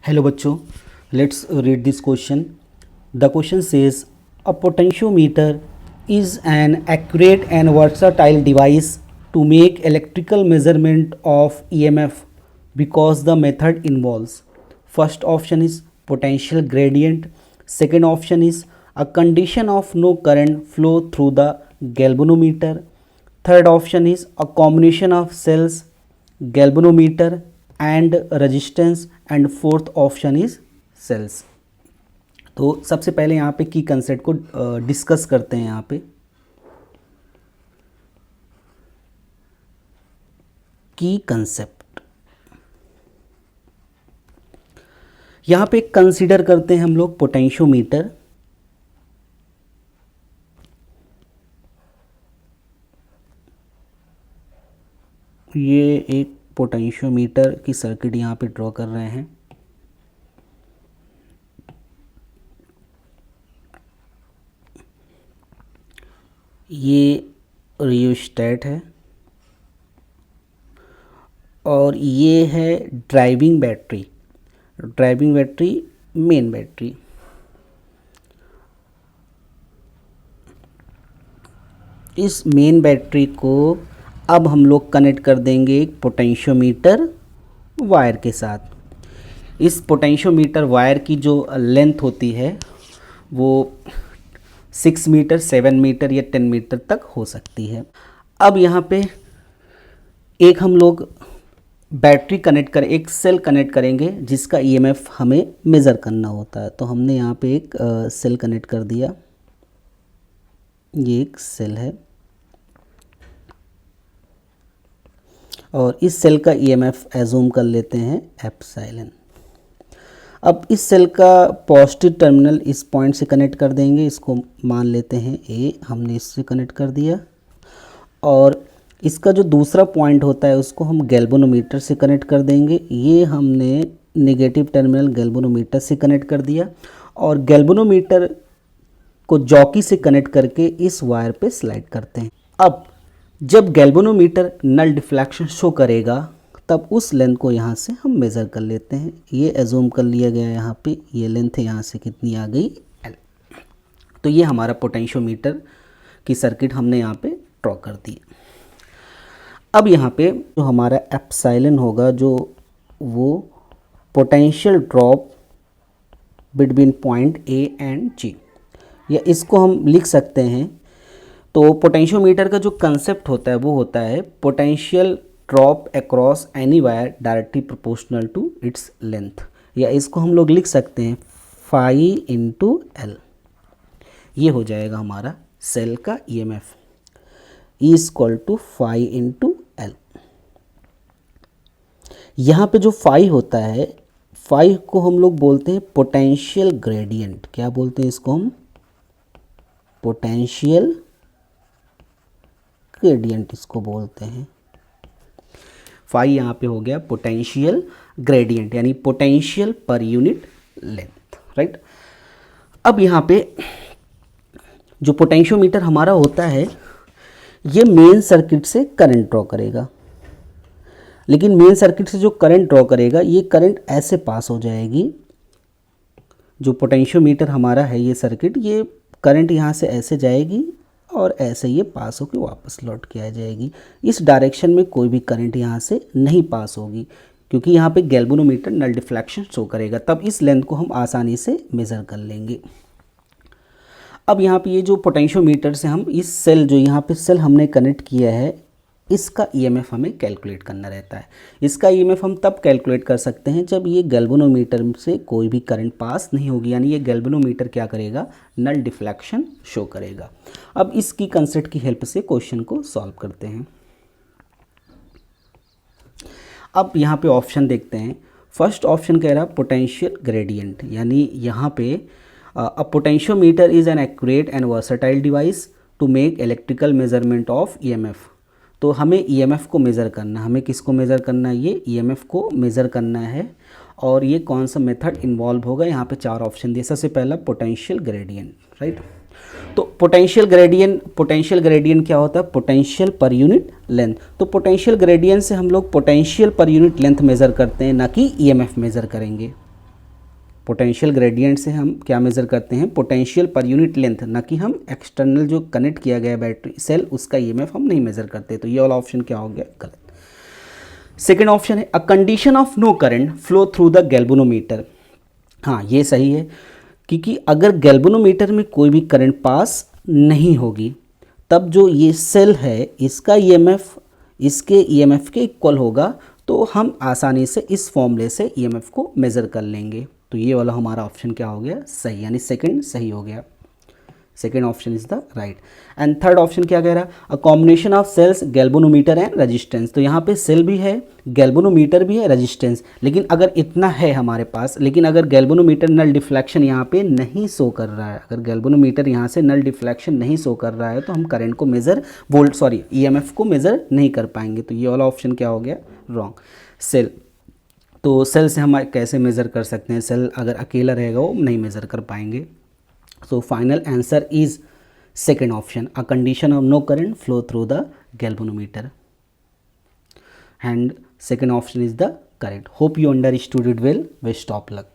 Hello बच्चों, let's read this question. The question says a potentiometer is an accurate and versatile device to make electrical measurement of EMF because the method involves first option is potential gradient, second option is a condition of no current flow through the galvanometer, third option is a combination of cells, galvanometer and resistance and fourth option is cells. तो सबसे पहले यहाँ पे की concept को discuss करते हैं. यहाँ पे की कंसेप्ट यहाँ पे कंसीडर करते हैं हम लोग पोटेंशियोमीटर. ये एक पोटेंशियोमीटर की सर्किट यहाँ पे ड्रॉ कर रहे हैं. ये रियोस्टेट है और ये है driving battery. Driving battery main battery. इस मेन बैटरी को अब हम लोग कनेक्ट कर देंगे एक पोटेंशियोमीटर वायर के साथ. इस पोटेंशियोमीटर वायर की जो लेंथ होती है वो 6 मीटर, 7 मीटर या 10 मीटर तक हो सकती है. अब यहाँ पे एक हम लोग बैटरी कनेक्ट करें, एक सेल कनेक्ट करेंगे जिसका ईएमएफ हमें मेज़र करना होता है. तो हमने यहाँ पे एक सेल कनेक्ट कर दिया. ये एक सेल है और इस सेल का ईएमएफ एज्यूम कर लेते हैं एप्सिलॉन. अब इस सेल का पॉजिटिव टर्मिनल इस पॉइंट से कनेक्ट कर देंगे. इसको मान लेते हैं ए. हमने इससे कनेक्ट कर दिया और इसका जो दूसरा पॉइंट होता है उसको हम गैल्वेनोमीटर से कनेक्ट कर देंगे. ये हमने नेगेटिव टर्मिनल गैल्वेनोमीटर से कनेक्ट कर दिया और गैल्वेनोमीटर को जॉकी से कनेक्ट करके इस वायर पे स्लाइड करते हैं. अब जब गैल्वेनोमीटर नल डिफ्लेक्शन शो करेगा तब उस लेंथ को यहाँ से हम मेज़र कर लेते हैं. ये एज्यूम कर लिया गया है. यहाँ पे ये लेंथ है, यहाँ से कितनी आ गई L. तो ये हमारा पोटेंशियोमीटर की सर्किट हमने यहाँ पे ड्रॉ कर दी. अब यहाँ पे जो हमारा एप्सिलॉन होगा जो वो potential drop between point A and G, या इसको हम लिख सकते हैं. तो पोटेंशियोमीटर का जो कंसेप्ट होता है वो होता है potential drop across any wire directly proportional to its length, या इसको हम लोग लिख सकते हैं फाई इंटू एल. ये हो जाएगा हमारा सेल का EMF is equal to phi into L. यहाँ पे जो फाई होता है, फाई को हम लोग बोलते हैं पोटेंशियल ग्रेडियंट. क्या बोलते हैं इसको हम? पोटेंशियल ग्रेडियंट इसको बोलते हैं. फाई यहाँ पे हो गया पोटेंशियल ग्रेडियंट, यानी potential per unit length, right. अब यहाँ पे जो पोटेंशियोमीटर हमारा होता है ये मेन सर्किट से करंट ड्रॉ करेगा. लेकिन मेन सर्किट से जो करंट ड्रॉ करेगा ये करंट ऐसे पास हो जाएगी. जो पोटेंशियोमीटर हमारा है ये सर्किट, ये करंट यहाँ से ऐसे जाएगी और ऐसे ये पास होकर वापस लौट के आ जाएगी. इस डायरेक्शन में कोई भी करंट यहाँ से नहीं पास होगी क्योंकि यहाँ पे गैल्वेनोमीटर नल डिफ्लेक्शन शो करेगा. तब इस लेंथ को हम आसानी से मेज़र कर लेंगे. अब यहाँ पे ये जो पोटेंशियोमीटर से हम इस सेल, जो यहाँ पे सेल हमने कनेक्ट किया है, इसका ईएमएफ हमें कैलकुलेट करना रहता है. इसका ईएमएफ हम तब कैलकुलेट कर सकते हैं जब ये गैल्वेनोमीटर से कोई भी करंट पास नहीं होगी, यानी ये गैल्वेनोमीटर क्या करेगा? नल डिफ्लेक्शन शो करेगा. अब इसकी कंसेप्ट की हेल्प से क्वेश्चन को सॉल्व करते हैं. अब यहाँ पे ऑप्शन देखते हैं. फर्स्ट ऑप्शन कह रहा पोटेंशियल ग्रेडियंट, यानी यहाँ पे a potentiometer is an accurate and versatile device to make electrical measurement of EMF. तो हमें EMF को मेज़र करना है. हमें किसको मेज़र करना है? ये EMF को मेज़र करना है. और ये कौन सा मेथड इन्वॉल्व होगा? यहाँ पे 4 ऑप्शन दिए. सबसे पहला पोटेंशियल ग्रेडियंट, राइट. तो पोटेंशियल ग्रेडियंट क्या होता है? Potential per unit length. तो पोटेंशियल ग्रेडियंट से हम लोग potential per unit length measure करते हैं, ना कि ईएमएफ मेज़र करेंगे. पोटेंशियल ग्रेडियंट से हम क्या मेज़र करते हैं, पोटेंशियल पर यूनिट लेंथ, ना कि हम एक्सटर्नल जो कनेक्ट किया गया बैटरी सेल उसका ईएमएफ हम नहीं मेज़र करते। तो ये वाला ऑप्शन क्या हो गया, गलत। सेकेंड ऑप्शन है a condition of no current flow through the galvanometer. हाँ ये सही है, क्योंकि अगर गैल्वेनोमीटर में कोई भी करंट पास नहीं होगी तब जो ये सेल है इसका ईएमएफ इसके ईएमएफ के इक्वल होगा, तो हम आसानी से इस फॉर्मूले से ईएमएफ को मेज़र कर लेंगे। तो ये वाला हमारा ऑप्शन क्या हो गया, सही, यानी सेकंड सही हो गया। Second option is the right. And third option क्या कह रहा है, a combination of cells galvanometer and resistance. तो यहाँ पे सेल भी है, गैल्वेनोमीटर भी है, रेजिस्टेंस, लेकिन अगर इतना है हमारे पास, लेकिन अगर गैल्वेनोमीटर नल डिफ्लेक्शन यहाँ पे नहीं शो कर रहा है, अगर गैल्वेनोमीटर यहाँ से नल डिफ्लेक्शन नहीं शो कर रहा है तो हम करंट को मेज़र ईएमएफ को मेज़र नहीं कर पाएंगे। तो ये वाला ऑप्शन क्या हो गया, रॉन्ग। सेल, तो सेल से हम कैसे मेज़र कर सकते हैं, सेल अगर अकेला रहेगा वो नहीं मेज़र कर पाएंगे। So final answer is second option, a condition of no current flow through the galvanometer, and second option is the correct. Hope you understood it well. Best of luck.